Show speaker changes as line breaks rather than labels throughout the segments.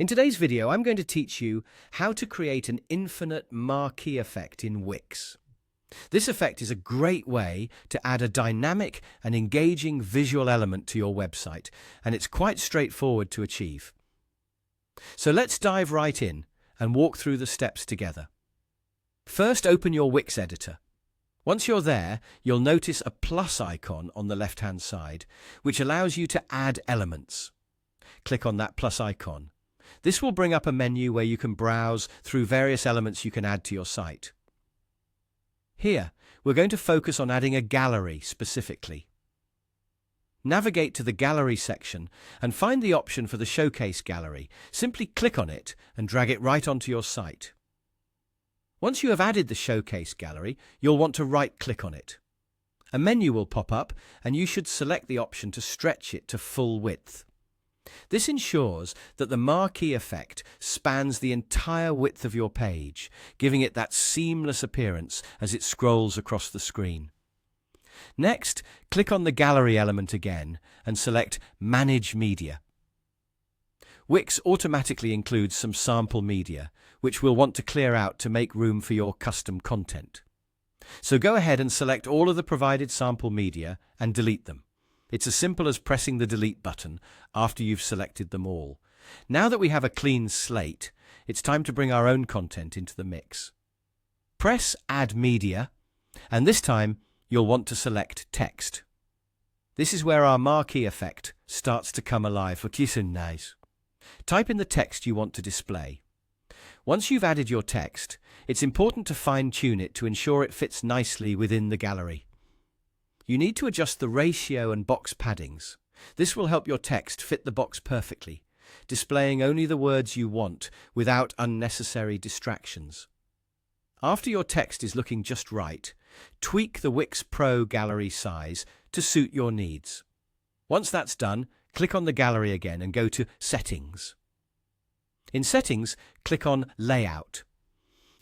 In today's video, I'm going to teach you how to create an infinite marquee effect in Wix. This effect is a great way to add a dynamic and engaging visual element to your website, and it's quite straightforward to achieve. So let's dive right in and walk through the steps together. First, open your Wix editor. Once you're there, you'll notice a plus icon on the left-hand side, which allows you to add elements. Click on that plus icon. This will bring up a menu where you can browse through various elements you can add to your site. Here, we're going to focus on adding a gallery specifically. Navigate to the Gallery section and find the option for the Showcase Gallery. Simply click on it and drag it right onto your site. Once you have added the Showcase Gallery, you'll want to right-click on it. A menu will pop up and you should select the option to stretch it to full width. This ensures that the marquee effect spans the entire width of your page, giving it that seamless appearance as it scrolls across the screen. Next, click on the gallery element again and select Manage Media. Wix automatically includes some sample media, which we'll want to clear out to make room for your custom content. So go ahead and select all of the provided sample media and delete them. It's as simple as pressing the delete button after you've selected them all. Now that we have a clean slate, it's time to bring our own content into the mix. Press Add Media, and this time you'll want to select Text. This is where our marquee effect starts to come alive. Nice. Type in the text you want to display. Once you've added your text, it's important to fine-tune it to ensure it fits nicely within the gallery. You need to adjust the ratio and box paddings. This will help your text fit the box perfectly, displaying only the words you want without unnecessary distractions. After your text is looking just right, tweak the Wix Pro gallery size to suit your needs. Once that's done, click on the gallery again and go to Settings. In Settings, click on Layout.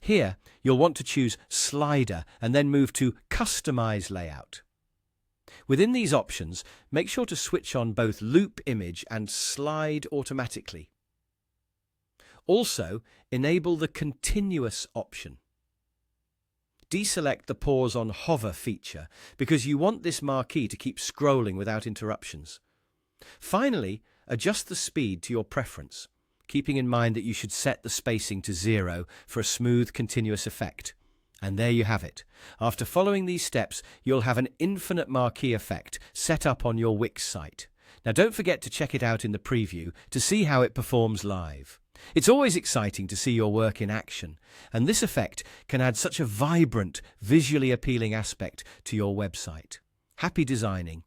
Here, you'll want to choose Slider and then move to Customize Layout. Within these options, make sure to switch on both Loop Image and Slide automatically. Also, enable the Continuous option. Deselect the Pause on Hover feature because you want this marquee to keep scrolling without interruptions. Finally, adjust the speed to your preference, keeping in mind that you should set the spacing to 0 for a smooth, continuous effect. And there you have it. After following these steps, you'll have an infinite marquee effect set up on your Wix site. Now don't forget to check it out in the preview to see how it performs live. It's always exciting to see your work in action, and this effect can add such a vibrant, visually appealing aspect to your website. Happy designing!